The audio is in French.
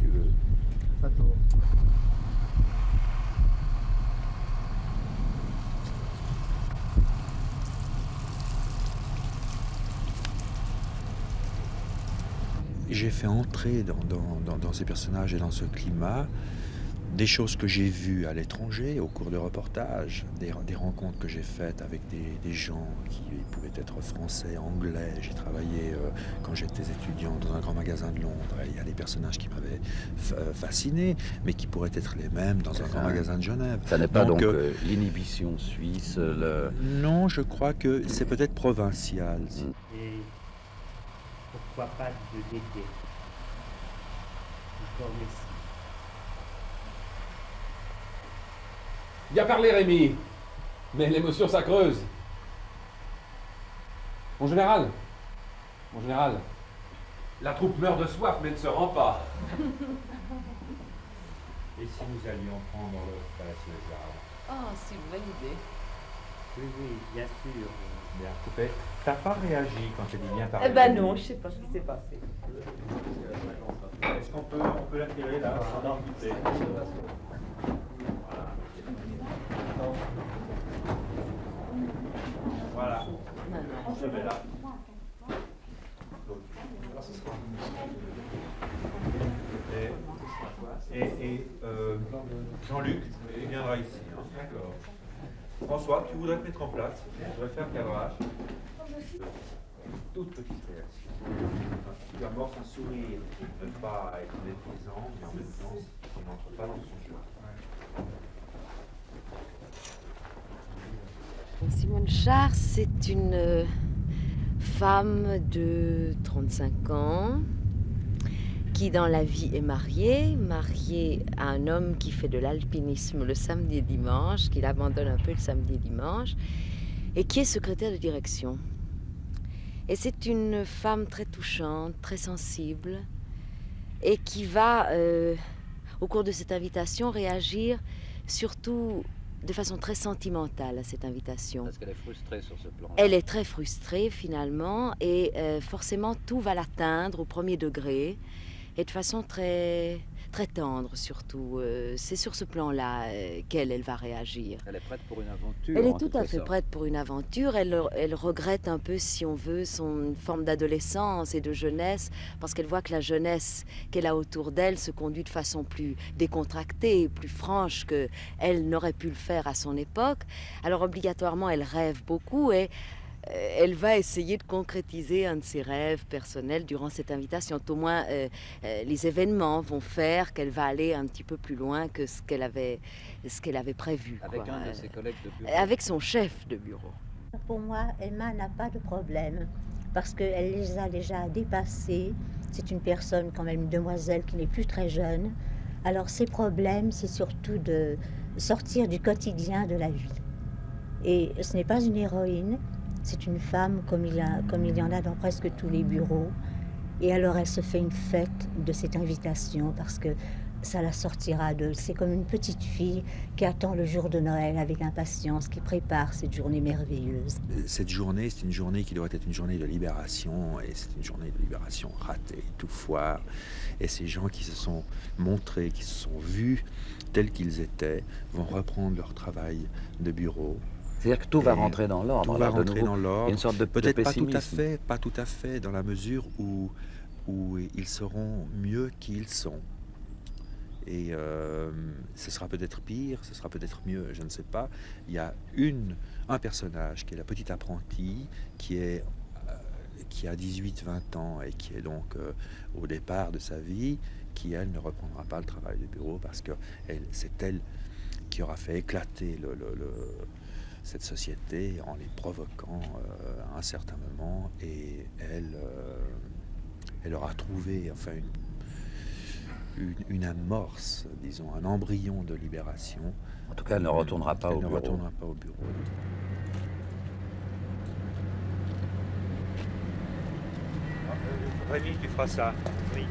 tu veux. Ça tourne. J'ai fait entrer dans ces personnages et dans ce climat des choses que j'ai vues à l'étranger au cours de reportages, des rencontres que j'ai faites avec des gens qui pouvaient être français, anglais. J'ai travaillé quand j'étais étudiant dans un grand magasin de Londres. Il y a des personnages qui m'avaient fasciné, mais qui pourraient être les mêmes dans un grand magasin de Genève. Ça n'est pas donc l'inhibition suisse, Non, je crois que c'est peut-être provincial. Et pourquoi pas de l'aider. Encore merci. Bien parlé, Rémi. Mais l'émotion, ça creuse. Mon général, la troupe meurt de soif, mais ne se rend pas. Et si nous allions prendre le place César? Oh, c'est une bonne idée. Oui, oui, bien sûr. Bien coupé. T'as pas réagi quand elle dit bien parlé? Eh ben non, je sais pas ce qui s'est passé. Est-ce qu'on peut l'attirer là? Non. Voilà. On se met là. Et Jean-Luc, il viendra ici. Hein. D'accord. François, tu voudrais te mettre en place? Je voudrais faire cadrage. Toute petite réaction. Tu amorces un sourire, ne pas être méprisant, mais en même temps, tu n'entres pas dans son jeu. Simone Char, c'est une femme de 35 ans qui dans la vie est mariée à un homme qui fait de l'alpinisme le samedi et dimanche, qu'il abandonne un peu le samedi et dimanche, et qui est secrétaire de direction. Et c'est une femme très touchante, très sensible, et qui va, au cours de cette invitation, réagir surtout de façon très sentimentale à cette invitation. Parce qu'elle est frustrée sur ce plan. Elle est très frustrée finalement, et forcément tout va l'atteindre au premier degré, et de façon très, très tendre surtout. C'est sur ce plan-là qu'elle va réagir. Elle est prête pour une aventure. Elle est tout à fait prête pour une aventure. Elle regrette un peu, si on veut, son forme d'adolescence et de jeunesse, parce qu'elle voit que la jeunesse qu'elle a autour d'elle se conduit de façon plus décontractée, plus franche qu'elle n'aurait pu le faire à son époque. Alors obligatoirement, elle rêve beaucoup et elle va essayer de concrétiser un de ses rêves personnels durant cette invitation. Au moins, les événements vont faire qu'elle va aller un petit peu plus loin que ce qu'elle avait prévu. Avec quoi. un de ses collègues de bureau. Avec son chef de bureau. Pour moi, Emma n'a pas de problème parce qu'elle les a déjà dépassés. C'est une personne, quand même, une demoiselle qui n'est plus très jeune. Alors ses problèmes, c'est surtout de sortir du quotidien de la vie. Et ce n'est pas une héroïne. C'est une femme comme il y en a dans presque tous les bureaux. Et alors elle se fait une fête de cette invitation parce que ça la sortira de... C'est comme une petite fille qui attend le jour de Noël avec impatience, qui prépare cette journée merveilleuse. Cette journée, c'est une journée qui doit être une journée de libération, et c'est une journée de libération ratée, tout foire. Et ces gens qui se sont montrés, qui se sont vus tels qu'ils étaient, vont reprendre leur travail de bureau. C'est-à-dire que tout va rentrer dans l'ordre. Tout va rentrer dans l'ordre. Une sorte de peut-être pessimisme. pas tout à fait, dans la mesure où ils seront mieux qu'ils sont. Et ce sera peut-être pire, ce sera peut-être mieux, je ne sais pas. Il y a un personnage qui est la petite apprentie, qui a 18-20 ans et qui est donc au départ de sa vie, qui elle ne reprendra pas le travail de bureau parce que c'est elle qui aura fait éclater cette société en les provoquant à un certain moment, et elle aura trouvé enfin une amorce, disons, un embryon de libération. En tout cas, elle ne retournera pas au bureau. Elle ne retournera pas au bureau. Rémi, tu feras ça. Oui.